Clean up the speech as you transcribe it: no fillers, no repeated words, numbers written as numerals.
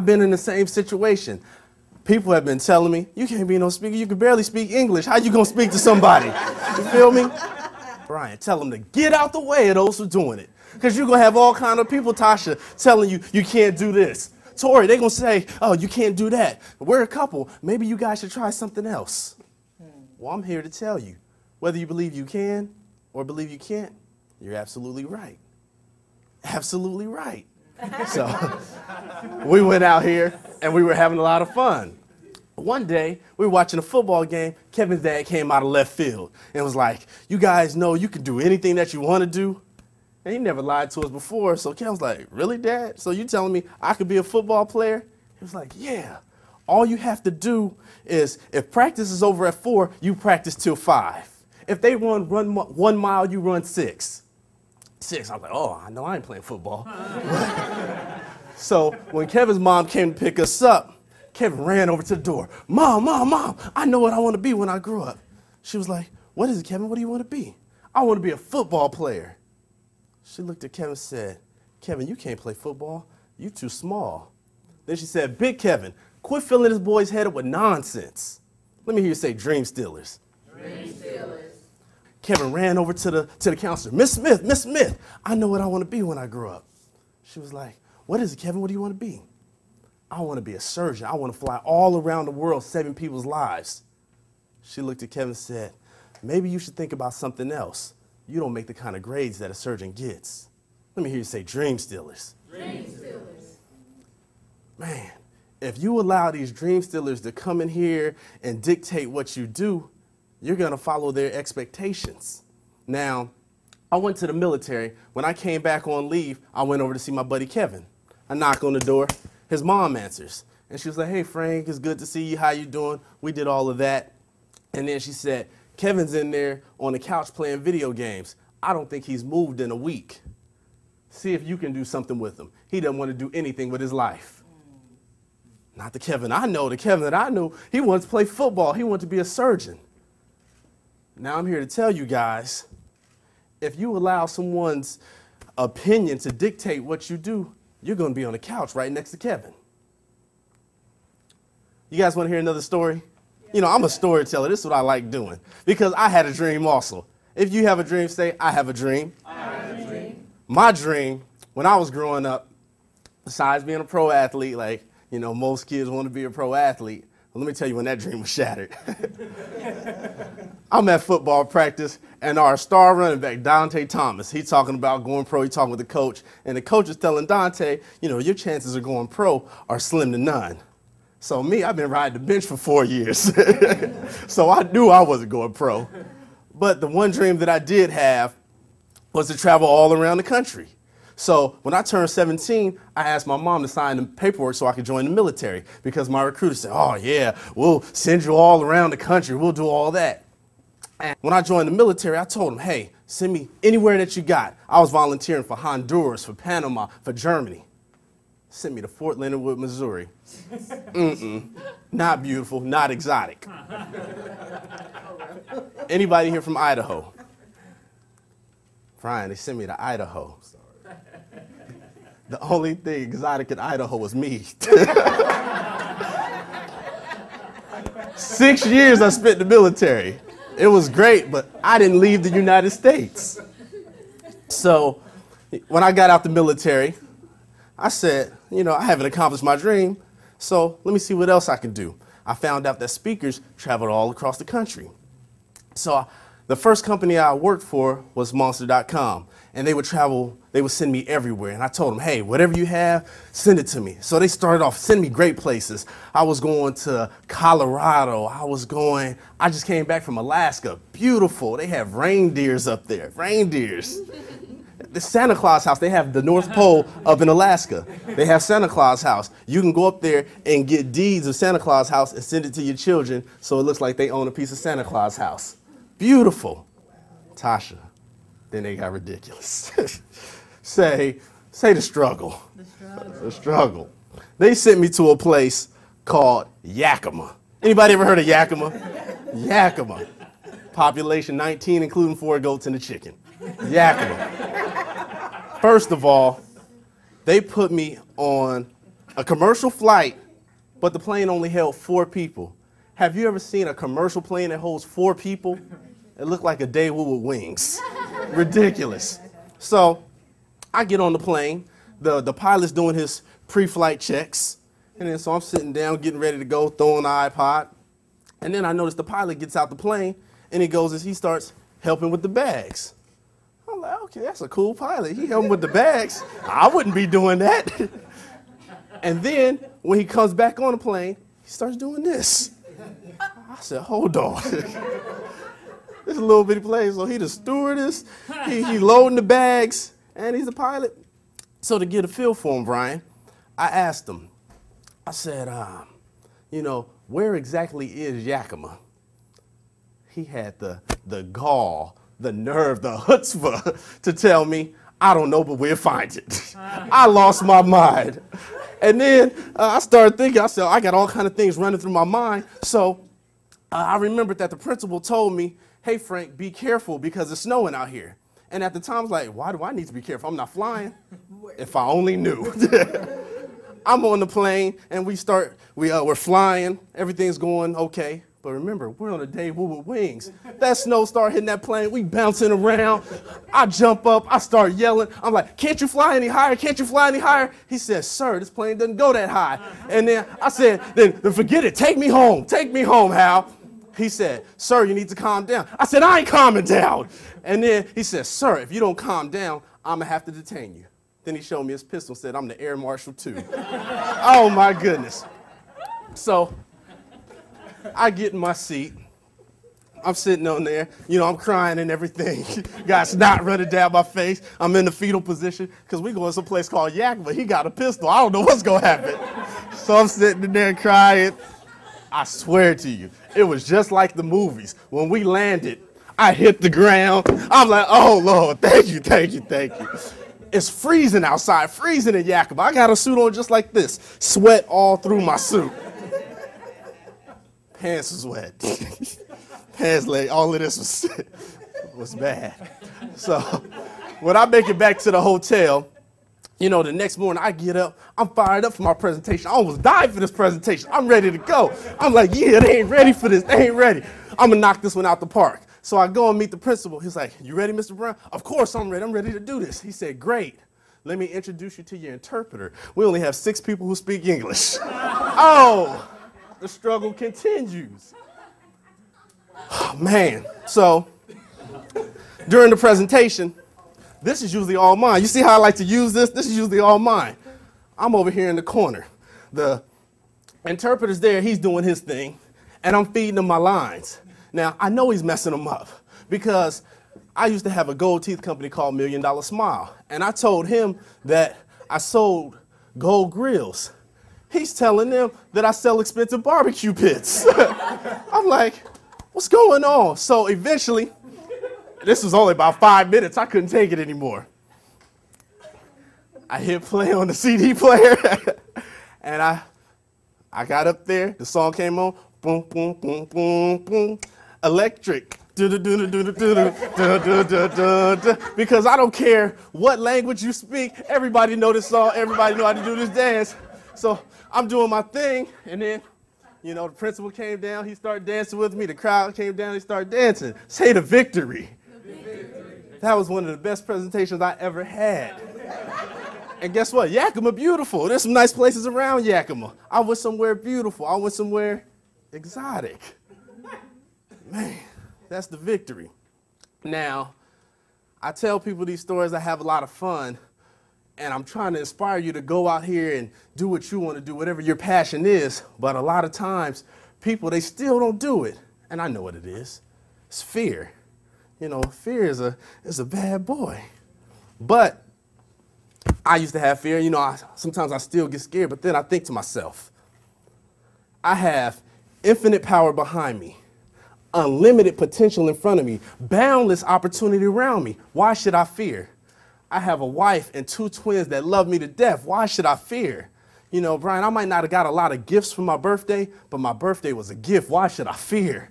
been in the same situation. People have been telling me, you can't be no speaker, you can barely speak English. How you gonna speak to somebody? You feel me? Brian, tell them to get out the way of those who doing it. Because you're gonna have all kind of people, Tasha, telling you, you can't do this. Tori, they're gonna say, oh, you can't do that. We're a couple, maybe you guys should try something else. Well, I'm here to tell you, whether you believe you can or believe you can't, you're absolutely right. Absolutely right. So we went out here and we were having a lot of fun. One day, we were watching a football game. Kevin's dad came out of left field and was like, you guys know you can do anything that you want to do. And he never lied to us before. So Kevin was like, really, Dad? So you telling me I could be a football player? He was like, yeah. All you have to do is, if practice is over at 4, you practice till 5. If they run 1 mile, you run 6. 6. I was like, oh, I know I ain't playing football. So when Kevin's mom came to pick us up, Kevin ran over to the door. Mom, I know what I want to be when I grow up. She was like, what is it, Kevin? What do you want to be? I want to be a football player. She looked at Kevin and said, Kevin, you can't play football. You too small. Then she said, Big Kevin, quit filling this boy's head up with nonsense. Let me hear you say dream stealers. Dream stealers. Kevin ran over to the counselor. Miss Smith, I know what I want to be when I grow up. She was like, what is it, Kevin? What do you want to be? I want to be a surgeon. I want to fly all around the world, saving people's lives. She looked at Kevin and said, maybe you should think about something else. You don't make the kind of grades that a surgeon gets. Let me hear you say dream stealers. Dream stealers. Man, if you allow these dream stealers to come in here and dictate what you do, you're going to follow their expectations. Now, I went to the military. When I came back on leave, I went over to see my buddy Kevin. I knock on the door. His mom answers, and she was like, hey, Frank, it's good to see you. How you doing? We did all of that. And then she said, Kevin's in there on the couch playing video games. I don't think he's moved in a week. See if you can do something with him. He doesn't want to do anything with his life. Not the Kevin I know. The Kevin that I knew, he wants to play football. He wants to be a surgeon. Now I'm here to tell you guys, if you allow someone's opinion to dictate what you do, you're going to be on the couch right next to Kevin. You guys want to hear another story? You know, I'm a storyteller. This is what I like doing because I had a dream also. If you have a dream, say, I have a dream. I have a dream. My dream, when I was growing up, besides being a pro athlete, like, you know, most kids want to be a pro athlete. Well, let me tell you when that dream was shattered. I'm at football practice, and our star running back, Dante Thomas, he's talking about going pro. He's talking with the coach, and the coach is telling Dante, you know, your chances of going pro are slim to none. So me, I've been riding the bench for 4 years. So I knew I wasn't going pro. But the one dream that I did have was to travel all around the country. So when I turned 17, I asked my mom to sign the paperwork so I could join the military because my recruiter said, oh, yeah, we'll send you all around the country. We'll do all that. And when I joined the military, I told them, hey, send me anywhere that you got. I was volunteering for Honduras, for Panama, for Germany. Sent me to Fort Leonard Wood, Missouri. Not beautiful, not exotic. Anybody here from Idaho? Brian, they sent me to Idaho. The only thing exotic in Idaho was me. 6 years I spent in the military. It was great, but I didn't leave the United States. So when I got out the military, I said, you know, I haven't accomplished my dream, so let me see what else I can do. I found out that speakers traveled all across the country. So the first company I worked for was Monster.com, and they would send me everywhere. And I told them, hey, whatever you have, send it to me. So they started off sending me great places. I was going to Colorado. I just came back from Alaska. Beautiful. They have reindeers up there. Reindeers. The Santa Claus house, they have the North Pole up in Alaska. They have Santa Claus house. You can go up there and get deeds of Santa Claus house and send it to your children so it looks like they own a piece of Santa Claus house. Beautiful. Tasha. Then they got ridiculous. Say the struggle. The struggle. They sent me to a place called Yakima. Anybody ever heard of Yakima? Yakima. Population 19, including 4 goats and a chicken. Yakima. First of all, they put me on A commercial flight, but the plane only held 4 people. Have you ever seen a commercial plane that holds 4 people? It looked like a Daewoo with wings. Ridiculous. So I get on the plane. The pilot's doing his pre-flight checks. And then so I'm sitting down, getting ready to go, throwing the iPod. And then I notice the pilot gets out the plane, and he starts helping with the bags. I'm like, okay, that's a cool pilot. He helping with the bags. I wouldn't be doing that. And then when he comes back on the plane, he starts doing this. I said, hold on. This is a little bitty plane, so he the stewardess, he loading the bags, and he's a pilot. So to get a feel for him, Brian, I asked him, I said, where exactly is Yakima? He had the gall, the nerve, the chutzpah to tell me, I don't know, but we'll find it. I lost my mind. And then I started thinking, I said, I got all kind of things running through my mind. So I remembered that the principal told me, hey, Frank, be careful because it's snowing out here. And at the time, I was like, why do I need to be careful? I'm not flying. If I only knew. I'm on the plane, and we're flying. Everything's going okay. But remember, we're on a Daewoo with wings. That snow started hitting that plane. We bouncing around. I jump up. I start yelling. I'm like, can't you fly any higher? Can't you fly any higher? He says, sir, this plane doesn't go that high. And then I said, then forget it. Take me home. Take me home, Hal. He said, sir, you need to calm down. I said, I ain't calming down. And then he said, sir, if you don't calm down, I'm going to have to detain you. Then he showed me his pistol and said, I'm the air marshal too. Oh, my goodness. So I get in my seat. I'm sitting on there. I'm crying and everything. Got snot running down my face. I'm in the fetal position because we going to some place called Yakima. He got a pistol. I don't know what's going to happen. So I'm sitting in there crying. I swear to you, it was just like the movies. When we landed, I hit the ground. I'm like, oh, Lord, thank you, thank you, thank you. It's freezing outside, freezing in Yakima. I got a suit on just like this. Sweat all through my suit. Pants was wet. Pants leg, all of this was bad. So when I make it back to the hotel, the next morning I get up, I'm fired up for my presentation. I almost died for this presentation. I'm ready to go. I'm like, yeah, they ain't ready for this. They ain't ready. I'm gonna knock this one out the park. So I go and meet the principal. He's like, you ready, Mr. Brown? Of course I'm ready. I'm ready to do this. He said, great. Let me introduce you to your interpreter. We only have 6 people who speak English. Oh, the struggle continues. Oh, man. So during the presentation, this is usually all mine. You see how I like to use this? This is usually all mine. I'm over here in the corner. The interpreter's there. He's doing his thing, and I'm feeding him my lines. Now, I know he's messing them up because I used to have a gold teeth company called $1 Million Smile, and I told him that I sold gold grills. He's telling them that I sell expensive barbecue pits. I'm like, what's going on? So eventually, this was only about 5 minutes. I couldn't take it anymore. I hit play on the CD player, and I got up there. The song came on. Boom, boom, boom, boom, boom. Electric. Because I don't care what language you speak. Everybody know this song. Everybody know how to do this dance. So I'm doing my thing, and then, the principal came down. He started dancing with me. The crowd came down. He started dancing. Say the victory. That was one of the best presentations I ever had. And guess what? Yakima beautiful. There's some nice places around Yakima. I went somewhere beautiful. I went somewhere exotic. Man, that's the victory. Now, I tell people these stories. I have a lot of fun. And I'm trying to inspire you to go out here and do what you want to do, whatever your passion is. But a lot of times, people, they still don't do it. And I know what it is. It's fear. Fear is a bad boy. But I used to have fear. Sometimes I still get scared. But then I think to myself, I have infinite power behind me, unlimited potential in front of me, boundless opportunity around me. Why should I fear? I have a wife and 2 twins that love me to death. Why should I fear? Brian, I might not have got a lot of gifts for my birthday, but my birthday was a gift. Why should I fear?